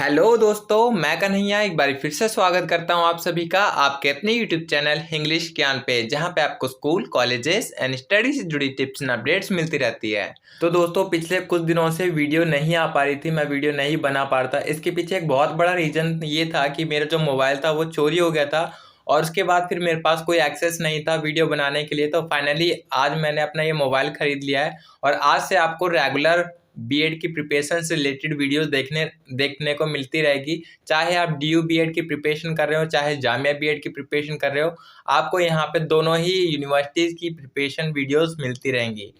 Hello दोस्तों, मैं कन्हैया एक बार फिर से स्वागत करता हूं आप सभी का आपके अपने यूट्यूब चैनल इंग्लिश ज्ञान पे, जहां पे आपको स्कूल, कॉलेजेस एंड स्टडी से जुड़ी टिप्स एंड अपडेट्स मिलती रहती है। तो दोस्तों, पिछले कुछ दिनों से वीडियो नहीं आ पा रही थी, मैं वीडियो नहीं बना पा रहा था। इसके पीछे एक बहुत बड़ा रीज़न ये था कि मेरा जो मोबाइल था वो चोरी हो गया था और उसके बाद फिर मेरे पास कोई एक्सेस नहीं था वीडियो बनाने के लिए। तो फाइनली आज मैंने अपना ये मोबाइल खरीद लिया है और आज से आपको रेगुलर बीएड की प्रिपरेशन से रिलेटेड वीडियोस देखने को मिलती रहेगी। चाहे आप डीयू बीएड की प्रिपरेशन कर रहे हो, चाहे जामिया बीएड की प्रिपरेशन कर रहे हो, आपको यहाँ पे दोनों ही यूनिवर्सिटीज़ की प्रिपरेशन वीडियोस मिलती रहेंगी।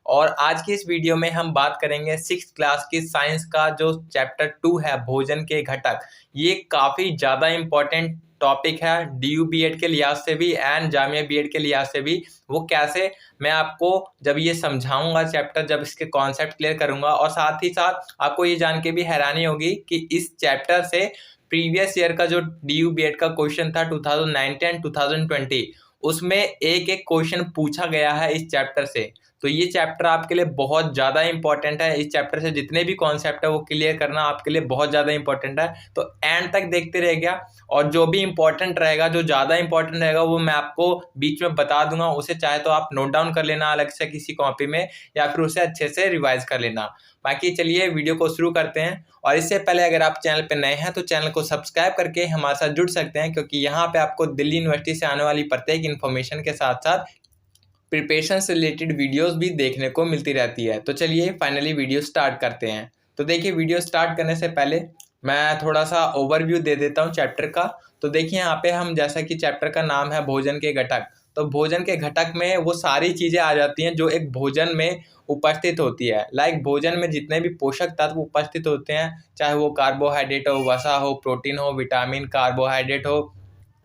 और आज की इस वीडियो में हम बात करेंगे 6th क्लास की साइंस का जो चैप्टर 2 है, भोजन के घटक। ये काफ़ी ज़्यादा इम्पोर्टेंट टॉपिक है डीयू बीएड के लिहाज से भी एंड जामिया बीएड के लिहाज से भी। वो कैसे, मैं आपको जब ये समझाऊंगा चैप्टर, जब इसके कॉन्सेप्ट क्लियर करूंगा, और साथ ही साथ आपको ये जान के भी हैरानी होगी कि इस चैप्टर से प्रीवियस ईयर का जो डीयू बीएड का क्वेश्चन था 2019 एंड 2020, उसमें एक एक क्वेश्चन पूछा गया है इस चैप्टर से। तो ये चैप्टर आपके लिए बहुत ज़्यादा इंपॉर्टेंट है। इस चैप्टर से जितने भी कॉन्सेप्ट है वो क्लियर करना आपके लिए बहुत ज़्यादा इंपॉर्टेंट है। तो एंड तक देखते रहिएगा और जो भी इंपॉर्टेंट रहेगा, जो ज़्यादा इंपॉर्टेंट रहेगा, वो मैं आपको बीच में बता दूंगा। उसे चाहे तो आप नोट डाउन कर लेना अलग से किसी कॉपी में, या फिर उसे अच्छे से रिवाइज कर लेना। बाकी चलिए वीडियो को शुरू करते हैं। और इससे पहले अगर आप चैनल पर नए हैं तो चैनल को सब्सक्राइब करके हमारे साथ जुड़ सकते हैं, क्योंकि यहाँ पे आपको दिल्ली यूनिवर्सिटी से आने वाली प्रत्येक इन्फॉर्मेशन के साथ साथ प्रिपरेशन से रिलेटेड वीडियोस भी देखने को मिलती रहती है। तो चलिए फाइनली वीडियो स्टार्ट करते हैं। तो देखिए, वीडियो स्टार्ट करने से पहले मैं थोड़ा सा ओवरव्यू दे देता हूँ चैप्टर का। तो देखिए यहाँ पे हम, जैसा कि चैप्टर का नाम है भोजन के घटक, तो भोजन के घटक में वो सारी चीज़ें आ जाती हैं जो एक भोजन में उपस्थित होती है। लाइक भोजन में जितने भी पोषक तत्व उपस्थित होते हैं, चाहे वो कार्बोहाइड्रेट हो, वसा हो, प्रोटीन हो, विटामिन, कार्बोहाइड्रेट हो,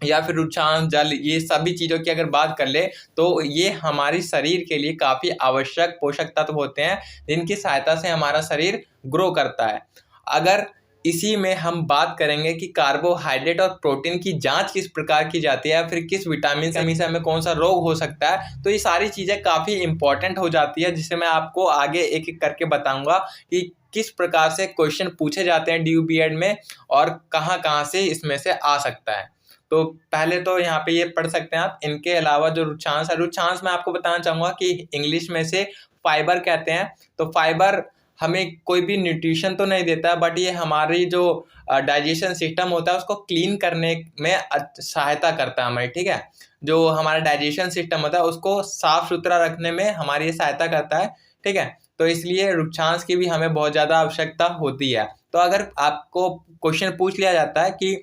या फिर रुचांश, जल, ये सभी चीज़ों की अगर बात कर ले तो ये हमारी शरीर के लिए काफ़ी आवश्यक पोषक तत्व होते हैं, जिनकी सहायता से हमारा शरीर ग्रो करता है। अगर इसी में हम बात करेंगे कि कार्बोहाइड्रेट और प्रोटीन की जांच किस प्रकार की जाती है, फिर किस विटामिन की कमी से हमें कौन सा रोग हो सकता है, तो ये सारी चीज़ें काफ़ी इंपॉर्टेंट हो जाती है, जिसे मैं आपको आगे एक एक करके बताऊंगा कि किस प्रकार से क्वेश्चन पूछे जाते हैं डीयू बीएड में और कहाँ कहाँ से इसमें से आ सकता है। तो पहले तो यहाँ पे ये पढ़ सकते हैं आप। इनके अलावा जो रुचांश है, रुचांश मैं आपको बताना चाहूँगा कि इंग्लिश में से फाइबर कहते हैं। तो फाइबर हमें कोई भी न्यूट्रिशन तो नहीं देता, बट ये हमारी जो डाइजेशन सिस्टम होता है उसको क्लीन करने में सहायता करता है हमारी, ठीक है। जो हमारा डाइजेशन सिस्टम होता है उसको साफ सुथरा रखने में हमारी ये सहायता करता है, ठीक है। तो इसलिए रुचांश की भी हमें बहुत ज़्यादा आवश्यकता होती है। तो अगर आपको क्वेश्चन पूछ लिया जाता है कि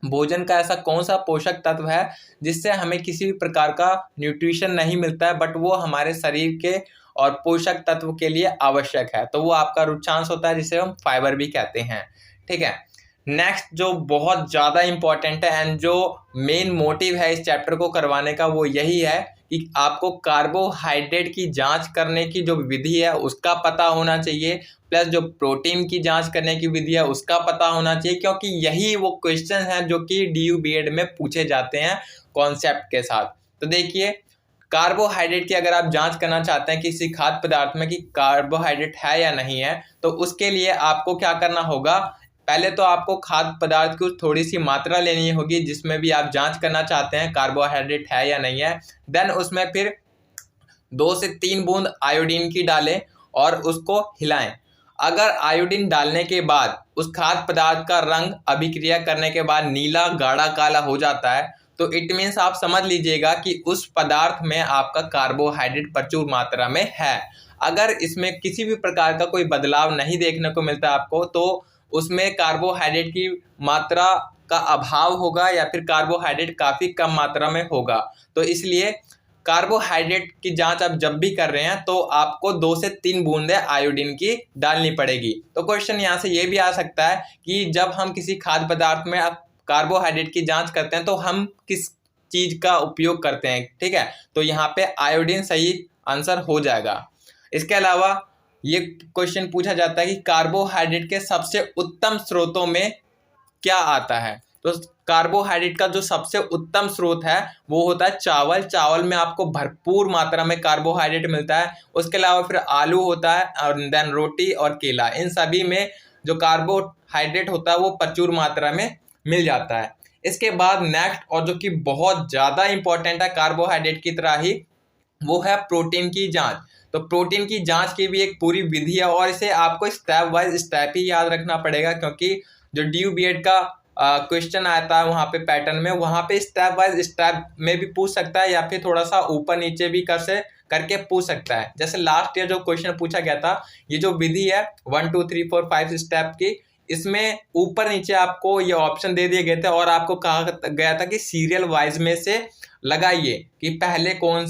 भोजन का ऐसा कौन सा पोषक तत्व है जिससे हमें किसी भी प्रकार का न्यूट्रिशन नहीं मिलता है, बट वो हमारे शरीर के और पोषक तत्व के लिए आवश्यक है, तो वो आपका रुचांश होता है, जिसे हम फाइबर भी कहते हैं, ठीक है। नेक्स्ट जो बहुत ज़्यादा इंपॉर्टेंट है एंड जो मेन मोटिव है इस चैप्टर को करवाने का, वो यही है कि आपको कार्बोहाइड्रेट की जांच करने की जो विधि है उसका पता होना चाहिए, प्लस जो प्रोटीन की जांच करने की विधि है उसका पता होना चाहिए, क्योंकि यही वो क्वेश्चन हैं जो कि डीयू बीएड में पूछे जाते हैं कॉन्सेप्ट के साथ। तो देखिए, कार्बोहाइड्रेट की अगर आप जांच करना चाहते हैं किसी खाद्य पदार्थ में कि कार्बोहाइड्रेट है या नहीं है, तो उसके लिए आपको क्या करना होगा, पहले तो आपको खाद्य पदार्थ की थोड़ी सी मात्रा लेनी होगी जिसमें भी आप जांच करना चाहते हैं कार्बोहाइड्रेट है या नहीं है। देन उसमें फिर 2 से 3 बूंद आयोडीन की डालें और उसको हिलाएं। अगर आयोडीन डालने के बाद उस खाद्य पदार्थ का रंग अभिक्रिया करने के बाद नीला गाढ़ा काला हो जाता है, तो इट मीन्स आप समझ लीजिएगा कि उस पदार्थ में आपका कार्बोहाइड्रेट प्रचुर मात्रा में है। अगर इसमें किसी भी प्रकार का कोई बदलाव नहीं देखने को मिलता आपको, तो उसमें कार्बोहाइड्रेट की मात्रा का अभाव होगा या फिर कार्बोहाइड्रेट काफ़ी कम मात्रा में होगा। तो इसलिए कार्बोहाइड्रेट की जांच आप जब भी कर रहे हैं तो आपको 2 से 3 बूंदें आयोडीन की डालनी पड़ेगी। तो क्वेश्चन यहाँ से ये भी आ सकता है कि जब हम किसी खाद्य पदार्थ में कार्बोहाइड्रेट की जांच करते हैं तो हम किस चीज़ का उपयोग करते हैं, ठीक है। तो यहाँ पे आयोडीन सही आंसर हो जाएगा। इसके अलावा ये क्वेश्चन पूछा जाता है कि कार्बोहाइड्रेट के सबसे उत्तम स्रोतों में क्या आता है। तो कार्बोहाइड्रेट का जो सबसे उत्तम स्रोत है वो होता है चावल। चावल में आपको भरपूर मात्रा में कार्बोहाइड्रेट मिलता है। उसके अलावा फिर आलू होता है और देन रोटी और केला। इन सभी में जो कार्बो हाइड्रेट होता है वो प्रचुर मात्रा में मिल जाता है। इसके बाद नेक्स्ट, और जो कि बहुत ज़्यादा इंपॉर्टेंट है कार्बोहाइड्रेट की तरह ही, वो है प्रोटीन की जांच। तो प्रोटीन की जांच की भी एक पूरी विधि है और इसे आपको स्टेप वाइज स्टेप ही याद रखना पड़ेगा, क्योंकि जो ड्यू बीएड का क्वेश्चन आता है वहाँ पे पैटर्न में, वहाँ पे स्टेप वाइज स्टेप में भी पूछ सकता है या फिर थोड़ा सा ऊपर नीचे भी करके पूछ सकता है। जैसे लास्ट ईयर जो क्वेश्चन पूछा गया था, ये जो विधि है 1 2 3 4 5 स्टेप की, इसमें ऊपर नीचे आपको ये ऑप्शन दे दिए गए थे और आपको कहा गया था कि सीरियल वाइज में से लगाइए कि पहले कौन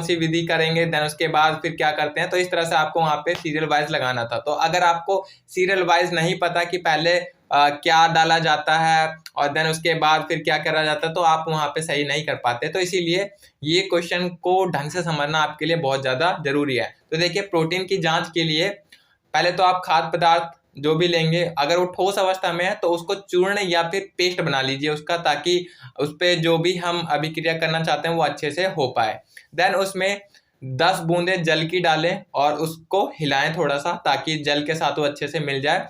सी विधि करेंगे, देन उसके बाद फिर क्या करते हैं। तो इस तरह से आपको वहाँ पे सीरियल वाइज लगाना था। तो अगर आपको सीरियल वाइज नहीं पता कि पहले क्या डाला जाता है और देन उसके बाद फिर क्या करा जाता है, तो आप वहाँ पे सही नहीं कर पाते। तो इसीलिए ये क्वेश्चन को ढंग से समझना आपके लिए बहुत ज़्यादा जरूरी है। तो देखिए, प्रोटीन की जाँच के लिए पहले तो आप खाद्य पदार्थ जो भी लेंगे, अगर वो ठोस अवस्था में है तो उसको चूर्ण या फिर पेस्ट बना लीजिए उसका, ताकि उस पर जो भी हम अभिक्रिया करना चाहते हैं वो अच्छे से हो पाए। देन उसमें 10 बूंदे जल की डालें और उसको हिलाएं थोड़ा सा, ताकि जल के साथ वो अच्छे से मिल जाए,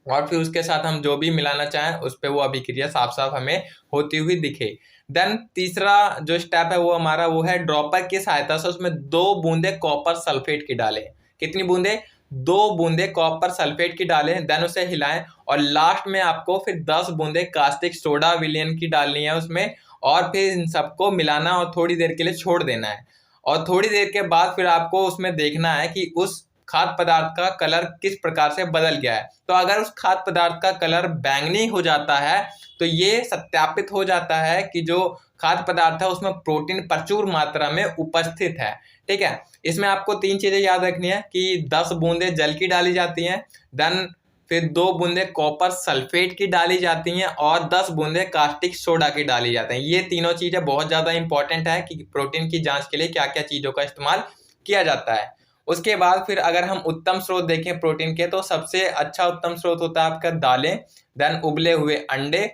और फिर उसके साथ हम जो भी मिलाना चाहें उस पर वो अभिक्रिया साफ साफ हमें होती हुई दिखे। देन तीसरा जो स्टेप है वो है ड्रॉपर की सहायता से उसमें 2 बूंदे कॉपर सल्फेट की डालें। कितनी बूंदे? 2 बूंदे कॉपर सल्फेट की डालें। देन उसे हिलाएं और लास्ट में आपको फिर 10 बूंदे कास्टिक सोडा विलयन की डालनी है उसमें, और फिर इन सबको मिलाना और थोड़ी देर के लिए छोड़ देना है। और थोड़ी देर के बाद फिर आपको उसमें देखना है कि उस खाद्य पदार्थ का कलर किस प्रकार से बदल गया है। तो अगर उस खाद्य पदार्थ का कलर बैंगनी हो जाता है तो ये सत्यापित हो जाता है कि जो खाद्य पदार्थ है उसमें प्रोटीन प्रचुर मात्रा में उपस्थित है। ठीक है, इसमें आपको 3 चीजें याद रखनी है कि 10 बूंदे जल की डाली जाती हैं, देन फिर 2 बूंदे कॉपर सल्फेट की डाली जाती हैं और 10 बूंदे कास्टिक सोडा की डाली जाती हैं। ये तीनों चीजें बहुत ज्यादा इंपॉर्टेंट है कि प्रोटीन की जांच के लिए क्या क्या चीजों का इस्तेमाल किया जाता है। उसके बाद फिर अगर हम उत्तम स्रोत देखें प्रोटीन के, तो सबसे अच्छा उत्तम स्रोत होता है आपका दालें, देन उबले हुए अंडे,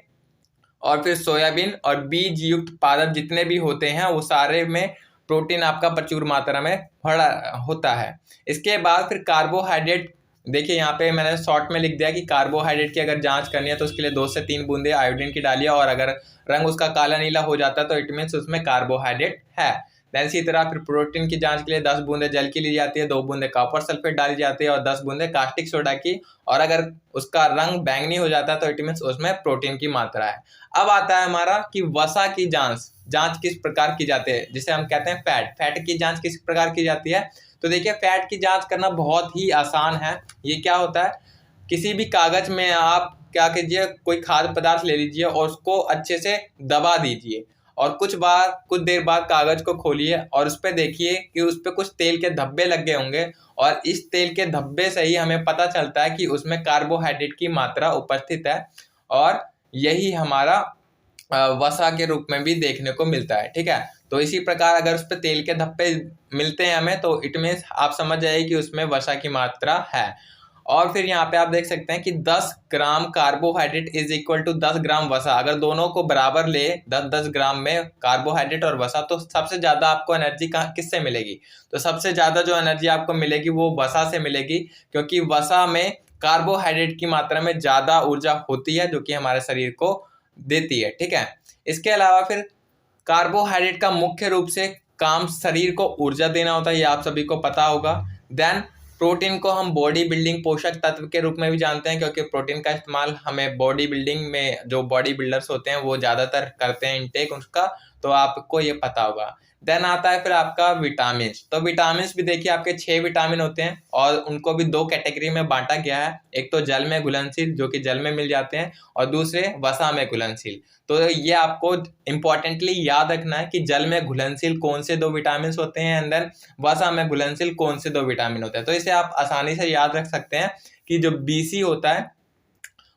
और फिर सोयाबीन और बीज युक्त पादप जितने भी होते हैं वो सारे में प्रोटीन आपका प्रचुर मात्रा में भरा होता है। इसके बाद फिर कार्बोहाइड्रेट, देखिए यहाँ पे मैंने शॉर्ट में लिख दिया कि कार्बोहाइड्रेट की अगर जांच करनी है तो उसके लिए 2 से 3 बूंदे आयोडीन की डालिए, और अगर रंग उसका काला नीला हो जाता है तो इट मीन्स उसमें कार्बोहाइड्रेट है। देन इसी तरह फिर प्रोटीन की जांच के लिए 10 बूंदे जल की ली जाती है, 2 बूंदे कॉपर सल्फेट डाली जाती है और 10 बूंदे कास्टिक सोडा की, और अगर उसका रंग बैंगनी हो जाता है तो इट मीन्स उसमें प्रोटीन की मात्रा है। अब आता है हमारा कि वसा की जांच किस प्रकार की जाती है, जिसे हम कहते हैं फैट की जांच किस प्रकार की जाती है। तो देखिए, फैट की जांच करना बहुत ही आसान है। ये क्या होता है, किसी भी कागज में आप क्या कीजिए, कोई खाद्य पदार्थ ले लीजिए और उसको अच्छे से दबा दीजिए, और कुछ देर बाद कागज को खोलिए और उस पर देखिए कि उस पर कुछ तेल के धब्बे लग गए होंगे, और इस तेल के धब्बे से ही हमें पता चलता है कि उसमें कार्बोहाइड्रेट की मात्रा उपस्थित है, और यही हमारा वसा के रूप में भी देखने को मिलता है। ठीक है, तो इसी प्रकार अगर उस पर तेल के धब्बे मिलते हैं हमें तो इट मीन्स आप समझ जाइए कि उसमें वसा की मात्रा है। और फिर यहाँ पे आप देख सकते हैं कि 10 gram carbohydrate is equal to 10 gram वसा। अगर दोनों को बराबर ले 10-10 ग्राम में कार्बोहाइड्रेट और वसा, तो सबसे ज़्यादा आपको एनर्जी किससे मिलेगी? तो सबसे ज़्यादा जो एनर्जी आपको मिलेगी वो वसा से मिलेगी, क्योंकि वसा में कार्बोहाइड्रेट की मात्रा में ज़्यादा ऊर्जा होती है जो कि हमारे शरीर को देती है। ठीक है, इसके अलावा फिर कार्बोहाइड्रेट का मुख्य रूप से काम शरीर को ऊर्जा देना होता है, ये आप सभी को पता होगा। देन प्रोटीन को हम बॉडी बिल्डिंग पोषक तत्व के रूप में भी जानते हैं, क्योंकि प्रोटीन का इस्तेमाल हमें बॉडी बिल्डिंग में जो बॉडी बिल्डर्स होते हैं वो ज़्यादातर करते हैं इनटेक उसका, तो आपको ये पता होगा। देन आता है फिर आपका विटामिन। तो विटामिन भी देखिए आपके 6 विटामिन होते हैं और उनको भी 2 कैटेगरी में बांटा गया है। एक तो जल में घुलनशील जो कि जल में मिल जाते हैं, और दूसरे वसा में घुलनशील। तो ये आपको इंपॉर्टेंटली याद रखना है कि जल में घुलनशील कौन से 2 विटामिन होते हैं, एंड देन वसा में घुलनशील कौन से 2 विटामिन होते हैं। तो इसे आप आसानी से याद रख सकते हैं कि जो BC होता है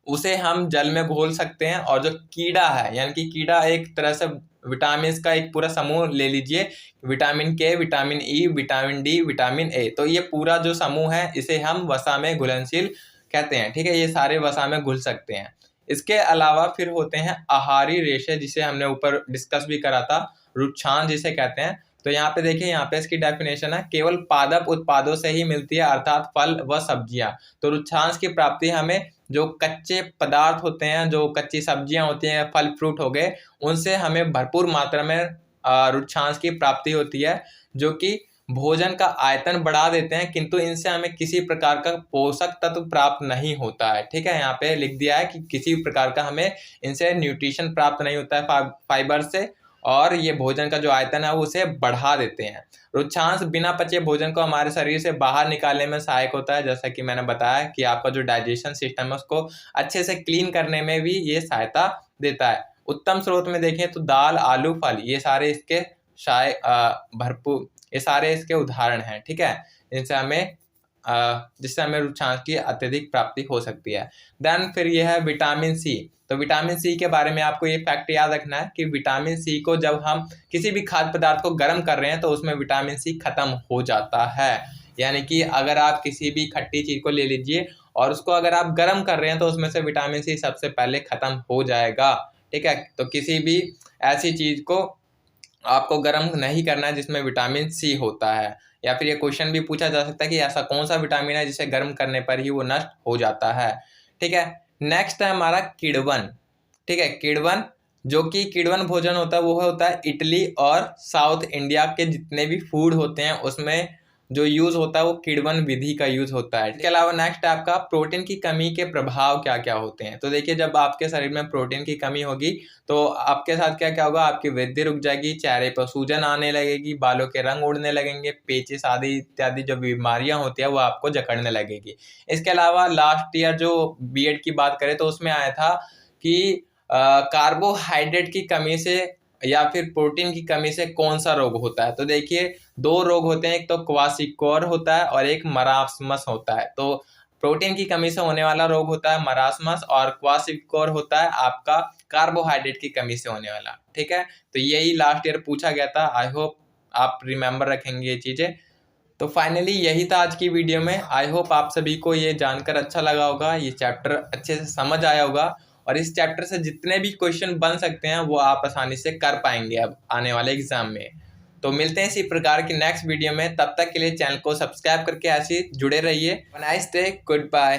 उसे हम जल में घोल सकते हैं, और जो कीड़ा है, यानी कि कीड़ा एक तरह से विटामिन का एक पूरा समूह ले लीजिए, विटामिन के, vitamin E, vitamin D, vitamin A, तो ये पूरा जो समूह है इसे हम वसा में घुलनशील कहते हैं। ठीक है, ये सारे वसा में घुल सकते हैं। इसके अलावा फिर होते हैं आहारी रेशे, जिसे हमने ऊपर डिस्कस भी करा था, रुक्षांश जिसे कहते हैं। तो यहाँ पे देखिए, यहाँ पे इसकी डेफिनेशन है, केवल पादप उत्पादों से ही मिलती है, अर्थात फल व सब्जियां। तो रुक्षांश की प्राप्ति हमें जो कच्चे पदार्थ होते हैं, जो कच्ची सब्जियां होती हैं, फल फ्रूट हो गए, उनसे हमें भरपूर मात्रा में रुक्षांश की प्राप्ति होती है, जो कि भोजन का आयतन बढ़ा देते हैं, किंतु इनसे हमें किसी प्रकार का पोषक तत्व प्राप्त नहीं होता है। ठीक है, यहाँ पे लिख दिया है कि किसी प्रकार का हमें इनसे न्यूट्रिशन प्राप्त नहीं होता है फाइबर से, और ये भोजन का जो आयतन है वो उसे बढ़ा देते हैं। रुक्षांश बिना पचे भोजन को हमारे शरीर से बाहर निकालने में सहायक होता है, जैसा कि मैंने बताया कि आपका जो डाइजेशन सिस्टम है उसको अच्छे से क्लीन करने में भी ये सहायता देता है। उत्तम स्रोत में देखें तो दाल, आलू, फल, ये सारे इसके भरपूर, ये सारे इसके उदाहरण हैं। ठीक है, जिससे हमें रुक्षांश की अत्यधिक प्राप्ति हो सकती है। देन फिर यह है विटामिन सी। तो विटामिन सी के बारे में आपको ये फैक्ट याद रखना है कि विटामिन सी को जब हम किसी भी खाद्य पदार्थ को गर्म कर रहे हैं तो उसमें विटामिन सी खत्म हो जाता है। यानी कि अगर आप किसी भी खट्टी चीज को ले लीजिए और उसको अगर आप गर्म कर रहे हैं तो उसमें से विटामिन सी सबसे पहले खत्म हो जाएगा। ठीक है, तो किसी भी ऐसी चीज को आपको गर्म नहीं करना है जिसमें विटामिन सी होता है। या फिर ये क्वेश्चन भी पूछा जा सकता है कि ऐसा कौन सा विटामिन है जिसे गर्म करने पर ही वो नष्ट हो जाता है। ठीक है, नेक्स्ट है हमारा किण्वन। ठीक है, किण्वन, जो कि किण्वन भोजन होता है वो होता है इटली और साउथ इंडिया के जितने भी फूड होते हैं उसमें जो यूज होता है वो किण्वन विधि का यूज होता है। इसके अलावा नेक्स्ट है आपका प्रोटीन की कमी के प्रभाव क्या क्या होते हैं। तो देखिए, जब आपके शरीर में प्रोटीन की कमी होगी तो आपके साथ क्या क्या होगा, आपकी वृद्धि रुक जाएगी, चेहरे पर सूजन आने लगेगी, बालों के रंग उड़ने लगेंगे, पेचिस आदि इत्यादि जो बीमारियां होती है वो आपको जकड़ने लगेगी। इसके अलावा लास्ट ईयर जो बीएड की बात करें तो उसमें आया था कि कार्बोहाइड्रेट की कमी से या फिर प्रोटीन की कमी से कौन सा रोग होता है। तो देखिए, दो रोग होते हैं, एक तो क्वाशिकोर होता है और एक मरासमस होता है। तो प्रोटीन की कमी से होने वाला रोग होता है मरासमस और क्वाशिकोर होता है आपका कार्बोहाइड्रेट की कमी से होने वाला। ठीक है, तो यही लास्ट ईयर पूछा गया था। आई होप आप रिमेंबर रखेंगे ये चीजें। तो फाइनली यही था आज की वीडियो में। आई होप आप सभी को ये जानकर अच्छा लगा होगा, ये चैप्टर अच्छे से समझ आया होगा और इस चैप्टर से जितने भी क्वेश्चन बन सकते हैं वो आप आसानी से कर पाएंगे अब आने वाले एग्जाम में। तो मिलते हैं इसी प्रकार की नेक्स्ट वीडियो में, तब तक के लिए चैनल को सब्सक्राइब करके ऐसे जुड़े रहिए। Nice day, good bye.